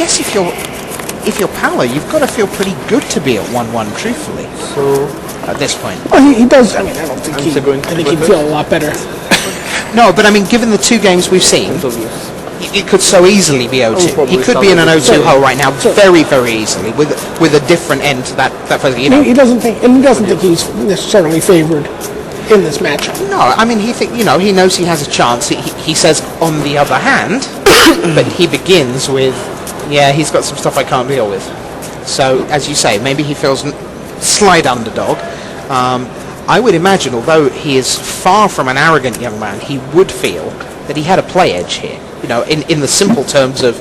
guess if you're Paulo, you've got to feel pretty good to be at 1-1, truthfully. So at this point. Well, he does. I mean, I don't think I think he'd feel a lot better. No, but I mean, given the 2 games we've seen, it could so easily be 0-2. He could be in an 0-2 hole right now, very, very easily, with a different end to that first. You know, he doesn't think he's necessarily favored in this matchup. No, I mean, he knows he has a chance. He says, on the other hand, but he begins with, yeah, he's got some stuff I can't deal with. So, as you say, maybe he feels slight underdog. I would imagine, although he is far from an arrogant young man, he would feel that he had a play edge here. You know, in the simple terms of,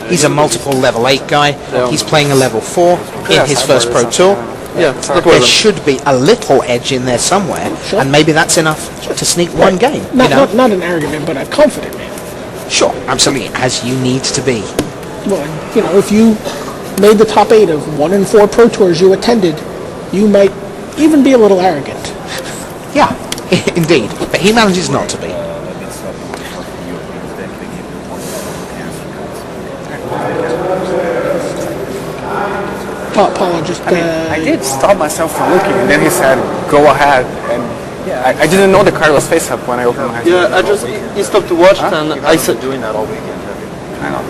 he's a multiple level 8 guy, he's playing a level 4 in his first Pro Tour. Yeah, there should be a little edge in there somewhere, and maybe that's enough to sneak one game. Not an arrogant man, but a confident man. Sure, absolutely, as you need to be. Well, you know, if you made the top 8 of 1 in 4 Pro Tours you attended, you might even be a little arrogant. Yeah, indeed, but he manages not to be. Paulo just... I did stop myself from looking, and then he said, go ahead, and I didn't know the card was face up when I opened my eyes. Yeah, he stopped to watch it, and I said... doing that all weekend. I know.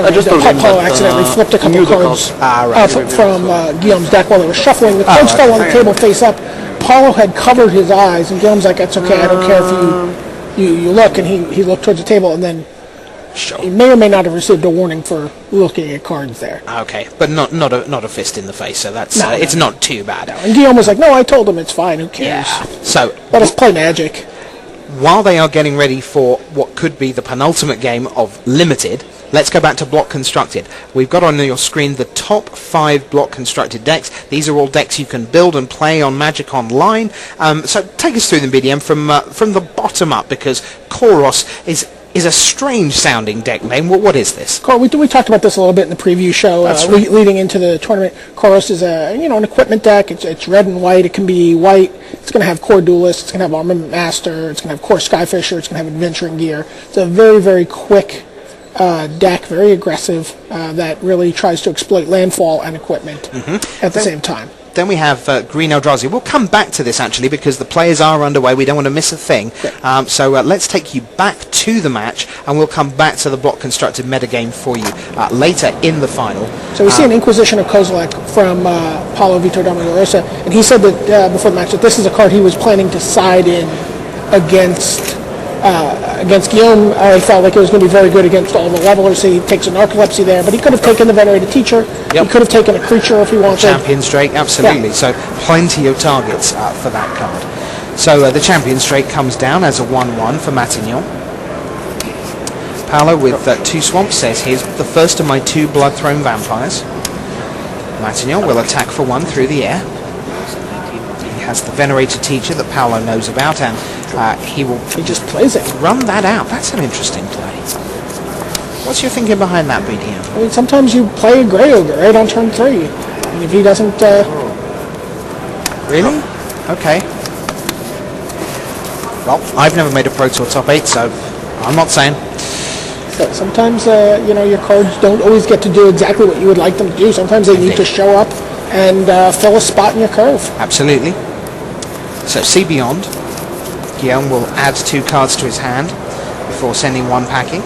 I just Paulo accidentally flipped a couple cards from Guillaume's deck while they were shuffling. The cards fell on the table face up. Paulo had covered his eyes, and Guillaume's like, "That's okay. I don't care if you look." And he looked towards the table, and then he may or may not have received a warning for looking at cards there. Okay, but not a fist in the face. So that's it's not too bad. No. And Guillaume was like, "No, I told him it's fine. Who cares? Yeah. So let us play Magic." While they are getting ready for what could be the penultimate game of Limited, let's go back to Block Constructed. We've got on your screen the top 5 Block Constructed decks. These are all decks you can build and play on Magic Online. So take us through them, BDM, from the bottom up, because Koros is a strange sounding deck name. What is this? We talked about this a little bit in the preview show leading into the tournament. Koros is an equipment deck. It's red and white. It can be white. It's going to have Core Duelist. It's going to have Armament Master. It's going to have Core Skyfisher. It's going to have Adventuring Gear. It's a very, very quick deck, very aggressive, that really tries to exploit landfall and equipment at the same time. Then we have Green Eldrazi. We'll come back to this, actually, because the players are underway. We don't want to miss a thing. So let's take you back to the match, and we'll come back to the Block Constructed metagame for you later in the final. So we see an Inquisition of Kozilek from Paulo Vitor Damarosa, and he said that before the match that this is a card he was planning to side in against Guillaume. I felt like it was going to be very good against all the levelers. He takes a Narcolepsy there, but he could have taken the Venerated Teacher. He could have taken a creature if he wanted. Champion's Drake, absolutely. Yeah. So plenty of targets for that card. So the Champion's Drake comes down as a 1-1 for Matignon. Paulo with 2 swamps says, here's the first of my 2 Bloodthrone Vampires. Matignon will attack for 1 through the air. He has the Venerated Teacher that Paulo knows about, and he just plays it. Run that out. That's an interesting play. What's your thinking behind that, BDM? I mean, sometimes you play a Grey Ogre right on turn 3, and if he doesn't... Really? Okay. Well, I've never made a Pro Tour top 8, so I'm not saying. So sometimes, your cards don't always get to do exactly what you would like them to do. Sometimes they need to show up and fill a spot in your curve. Absolutely. So see beyond. Guillaume will add 2 cards to his hand before sending 1 packing.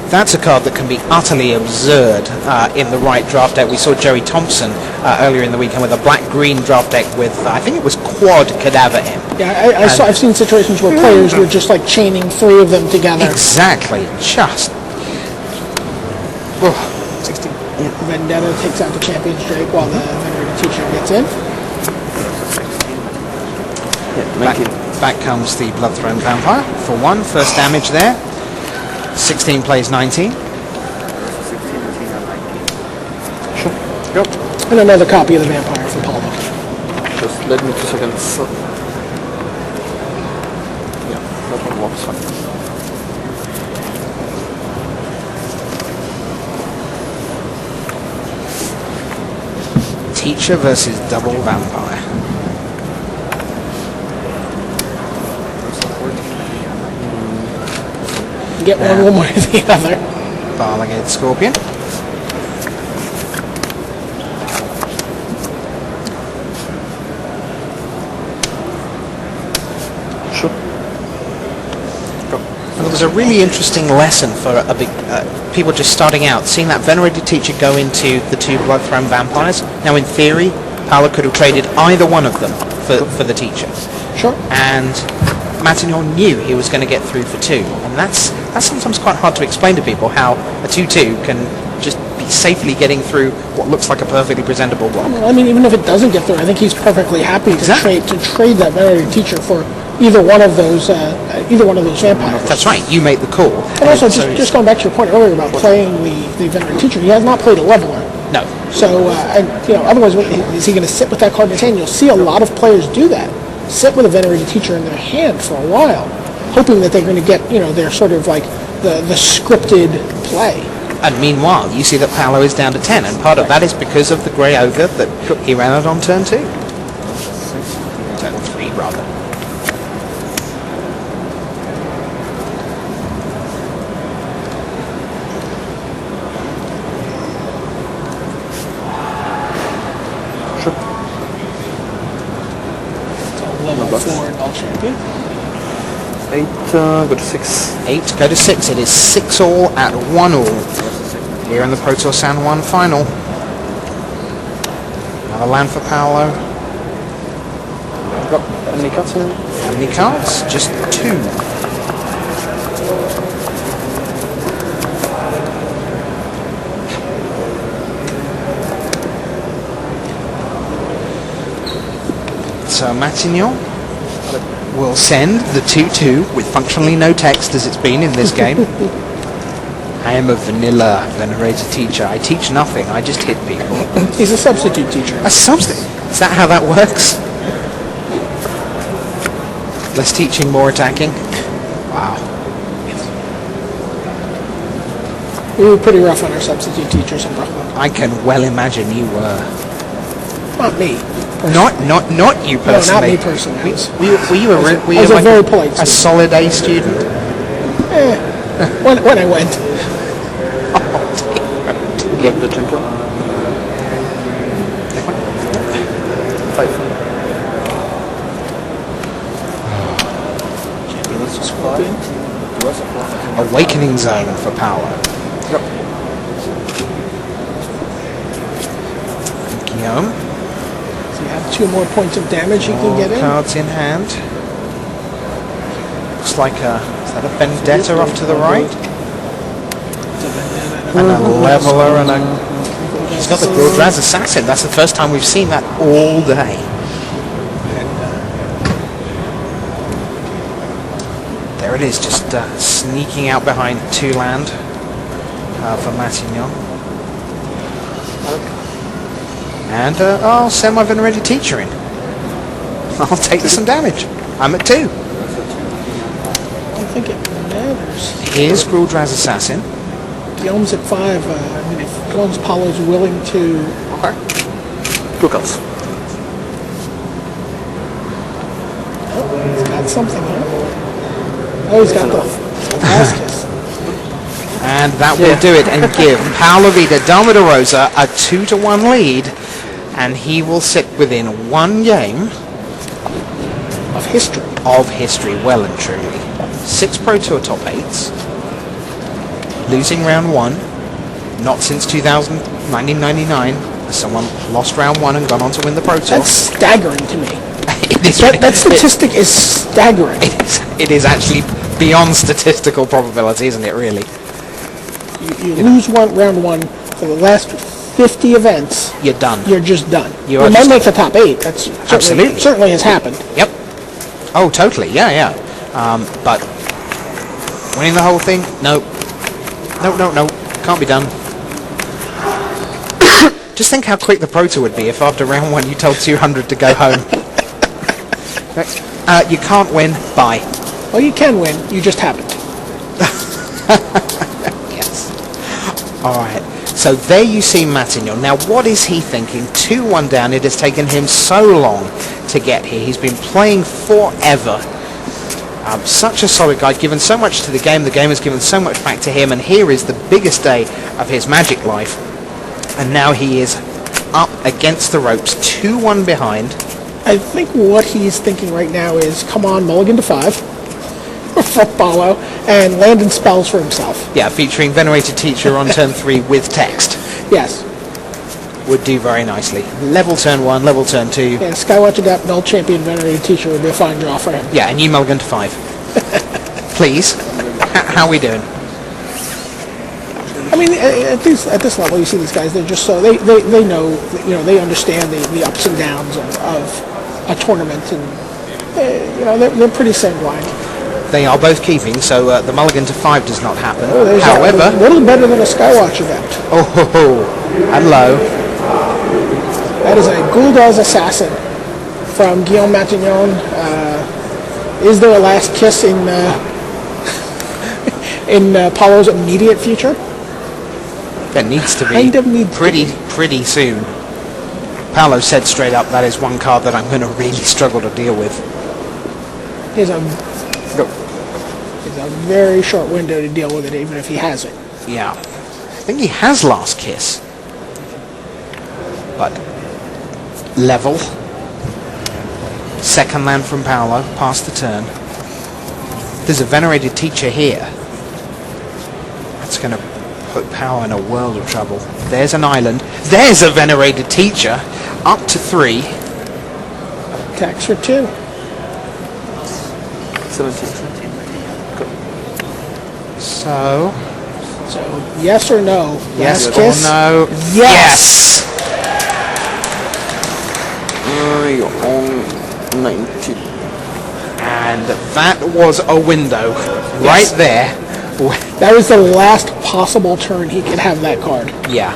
That's a card that can be utterly absurd in the right draft deck. We saw Jerry Thompson earlier in the weekend with a black-green draft deck with, I think it was quad Cadaver Imp. Yeah, I've seen situations where players were just like chaining 3 of them together. Exactly, just... 16. Vendetta takes out the Champion's Drake while the Venerated Teacher gets in. Back comes the Bloodthrone Vampire for 1. First damage there. 16 plays 19. Sure. Yep. And another copy of the Vampire for Paulo. Just let me 2 seconds. Yeah, that one works fine. Teacher versus double vampire. Get one way or the other. Barligated Scorpion. Sure. Well, it was a really interesting lesson for a big people just starting out, seeing that Venerated Teacher go into the two Bloodthrown Vampires. Now, in theory, Paulo could have traded either one of them for the Teacher. Sure. And Matignon knew he was going to get through for 2, and that's sometimes quite hard to explain to people, how a 2-2 can just be safely getting through what looks like a perfectly presentable block. Well, I mean, even if it doesn't get through, I think he's perfectly happy Exactly. to trade that Venerated Teacher for either one of those vampires. That's right, you make the call. And also, So just going back to your point earlier about playing the Venerated Teacher, he has not played a leveler. no, So, otherwise, is he going to sit with that card in his hand? You'll see a lot of players do that. Sit with a Venerated Teacher in their hand for a while, hoping that they're going to get, their sort of like the scripted play. and meanwhile, you see that Paulo is down to 10, and part of that is because of the Grey Ogre that he ran out on turn 2. Turn 3, rather. Level 4 Null Champion. 8, go to 6. 8, go to 6. It is 6 all at 1 all. Here in the Pro Tour San Juan final. Another land for Paulo. Got any cards in? How many cards? Just 2. So Matignon will send the 2-2 with functionally no text, as it's been in this game. I am a vanilla Venerated Teacher. I teach nothing, I just hit people. He's a substitute teacher. That's something. Is that how that works? Less teaching, more attacking? Wow. We were pretty rough on our substitute teachers in Brooklyn. I can well imagine you were. Not me. Not you No, personally. not me personally. Were you I was a very polite a student. solid A student? When I went. Get the champion. 5. Awakening Zone for power. Yep. Guillaume. So you have 2 more points of damage you can get in. Cards in hand. Looks like is that a Vendetta off to the right? And a Leveler and a... He's got the Gildraz Assassin. That's the first time we've seen that all day. There it is, just sneaking out behind 2 land for Matignon. And I'll send my Venerated Teacher in. I'll take some damage. I'm at 2. I don't think it matters. Here's Gildraz Assassin. Guillaume's at 5. I mean, if Guillaume's Paulo's willing to... Okay. 2 cards. Oh, he's got something here. Oh, he's got the Vasquez. And that will do it and give Paulo Vida Dama de Rosa a 2-1 lead, and he will sit within 1 game Of history. of history, well and truly. 6 Pro Tour top 8s, losing round 1, not since 1999, as someone lost round 1 and gone on to win the Pro Tour. That's staggering to me. It is, That statistic is staggering. it is actually beyond statistical probability, isn't it, really? You lose round 1 for the last 50 events. You're done. You're just done. You You are might just make the top 8. That's Absolutely. certainly has happened. Yep. Oh, totally. Yeah. But winning the whole thing? No. No. Can't be done. Just think how quick the Pro Tour would be if after round 1 you told 200 to go home. You can't win. Bye. Well, you can win. You just haven't. Yes. All right. So So there you see Matignon. Now what is he thinking? 2-1 down. It has taken him so long to get here. He's been playing forever. Such a solid guy, given so much to the game has given so much back to him, and here is the biggest day of his Magic life. And now he is up against the ropes, 2-1 behind. I think what he's thinking right now is, come on, mulligan to 5 for Paulo, and landing spells for himself. Yeah, featuring Venerated Teacher on turn 3 with text. Yes. Would do very nicely. Level turn 1, level turn 2. Yeah, Skywatch Adapt, Null Champion, Venerated Teacher would be a fine draw for him. Yeah, and you mulligan to 5. Please. How are we doing? I mean, at this level, you see these guys, they're just so, they know, they understand the ups and downs of a tournament, and, they're pretty sanguine. They are both keeping, so the mulligan to 5 does not happen. Oh, however... a little better than a Skywatch Adapt. Hello. That is a Gul'daz Assassin from Guillaume Matignon. Is there a last kiss in Paulo's immediate future? That needs to be Kind of needs pretty soon. Paulo said straight up, that is one card that I'm going to really struggle to deal with. He's a very short window to deal with it, even if he has it. Yeah. I think he has last kiss. But level. Second land from Paulo, past the turn. There's a Venerated Teacher here. That's going to put Paulo in a world of trouble. There's an island. There's a Venerated Teacher. Up to 3. Tax for 2. 17. So yes or no? Yes Last kiss? or no? Yes! You're on 90. And that was a window right there. That was the last possible turn he could have that card. Yeah.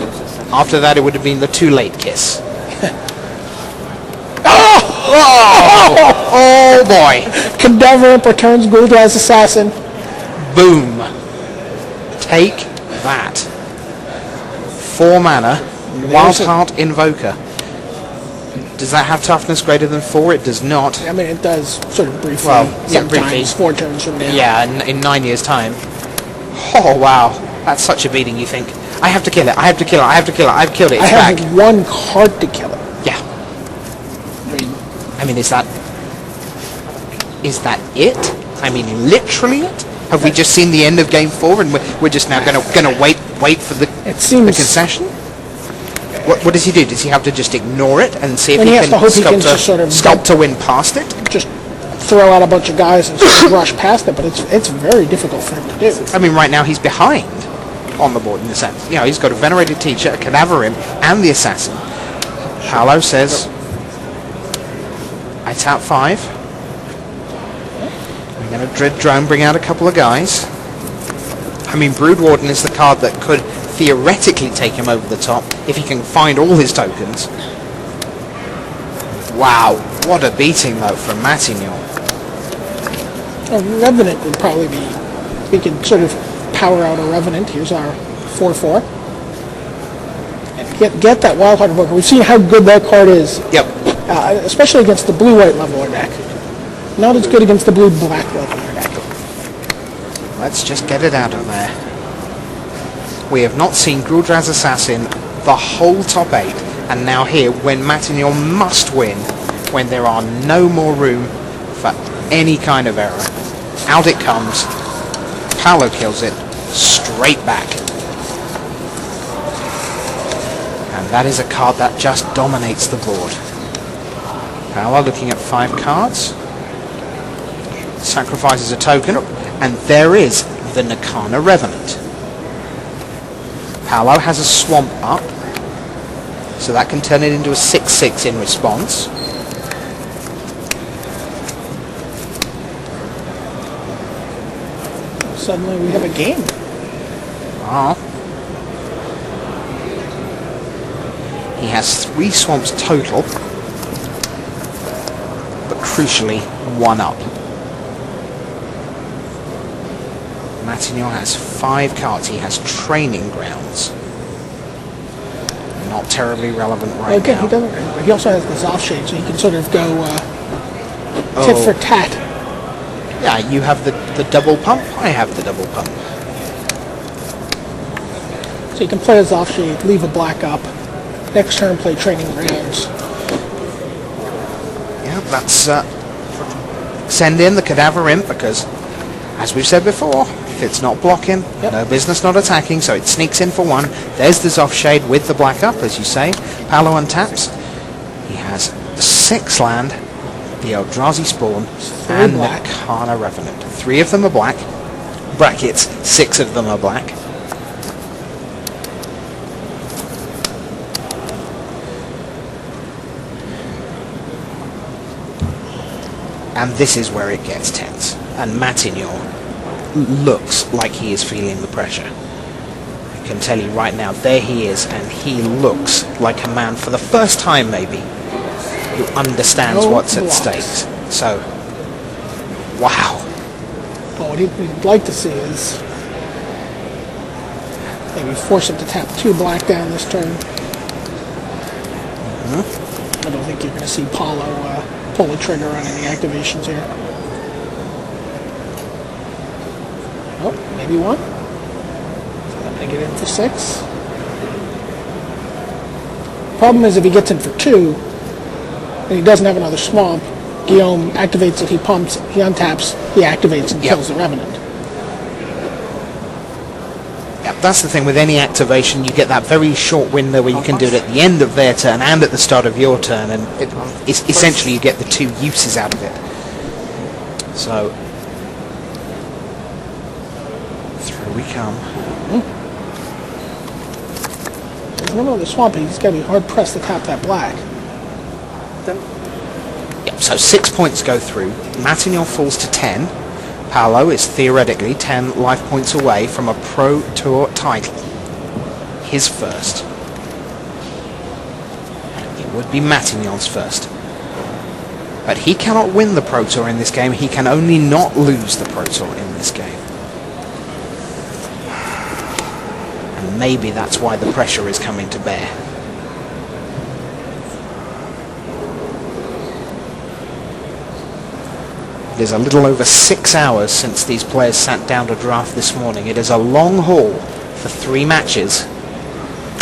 After that, it would have been the too late kiss. Oh boy. Cadaver returns Gul'daz Assassin. Boom. Take that. 4 mana. Wildheart Invoker. Does that have toughness greater than 4? It does not. I mean, it does sort of briefly. Well, yeah, sometimes briefly. 4 turns from now. Yeah, in 9 years' time. Oh, wow. That's such a beating, you think. I have to kill it. I have to kill it. I have to kill it. I've killed it. It's I back. have 1 card to kill it. Yeah. I mean, is that it? I mean, literally it? Have we just seen the end of Game 4 and we're just now gonna wait for the concession? What does he do? Does he have to just ignore it and see if he can sculpt to win past it? Just throw out a bunch of guys and sort of rush past it, but it's very difficult for him to do. I mean, right now he's behind on the board in a sense. You know, he's got a Venerated Teacher, a Cadaver Imp, and the Assassin. Paulo says, I tap 5. I'm going to Dread Drone, bring out a couple of guys. I mean, Broodwarden is the card that could theoretically take him over the top if he can find all his tokens. Wow, what a beating though from Matignon. A Revenant would probably be... We could sort of power out a Revenant. Here's our 4/4. And get that Wildheart Invoker. We've seen how good that card is. Yep. Especially against the blue-white leveler deck. Not as good against the blue-black leveler deck. Let's just get it out of there. We have not seen Gul'daz Assassin the whole top 8, and now here, when Matignon must win, when there are no more room for any kind of error. Out it comes. Paulo kills it. Straight back. And that is a card that just dominates the board. Paulo looking at 5 cards. Sacrifices a token, and there is the Nakana Revenant. Paulo has a Swamp up, so that can turn it into a 6/6 in response. Suddenly we have a game. He has 3 swamps total, but crucially 1 up. Matignon has 5 cards. He has Training Grounds. not terribly relevant right Again, now. he doesn't. He also has this offshade, so he can sort of go tit for tat. Yeah, you have the double pump, I have the double pump. So you can play his offshade, leave a black up. Next turn, play training grounds. Yeah, that's send in the Cadaver Imp because, as we've said before, if it's not blocking, no business not attacking, so it sneaks in for 1. There's the Zoff with the black up, as you say. Paulo untaps. He has 6 land, the Eldrazi Spawn, and black. Nekana Revenant. 3 of them are black. Brackets, 6 of them are black. And this is where it gets tense. And Matignon looks like he is feeling the pressure. I can tell you right now, there he is, and he looks like a man, for the first time maybe, who understands what's at stake. So, wow. What he'd like to see is maybe force him to tap 2 black down this turn. I don't think you're going to see Paulo pull the trigger on any activations here. Oh, maybe 1. So I'm going to get in for 6. Problem is if he gets in for 2, and he doesn't have another swamp, Guillaume activates it, he pumps, he untaps, he activates and kills the Revenant. Yeah, that's the thing with any activation, you get that very short window where you can do it at the end of their turn and at the start of your turn, and essentially you get the 2 uses out of it. So, through we come. There's one other swamp, he's going to be hard pressed to tap that black. Yep, so 6 points go through. Matignon falls to 10. Paulo is theoretically 10 life points away from a Pro Tour title. His first. It would be Matignon's first. But he cannot win the Pro Tour in this game. He can only not lose the Pro Tour in this game. And maybe that's why the pressure is coming to bear. It is a little over 6 hours since these players sat down to draft this morning. It is a long haul for 3 matches.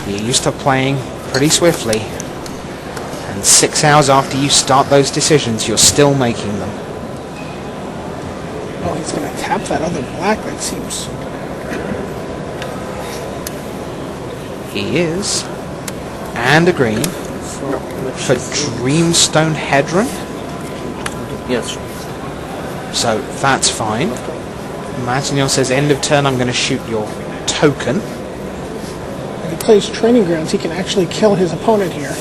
You're used to playing pretty swiftly. And 6 hours after you start those decisions, you're still making them. Oh, he's going to tap that other black, that seems... He is. And a green. For Dreamstone Hedron. Yes. So that's fine. Matignon says end of turn I'm going to shoot your token. If he plays Training Grounds, he can actually kill his opponent here.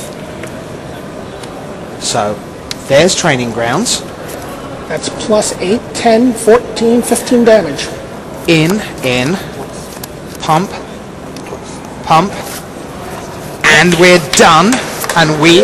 So there's Training Grounds. That's plus 8, 10, 14, 15 damage. In, pump, and we're done. And we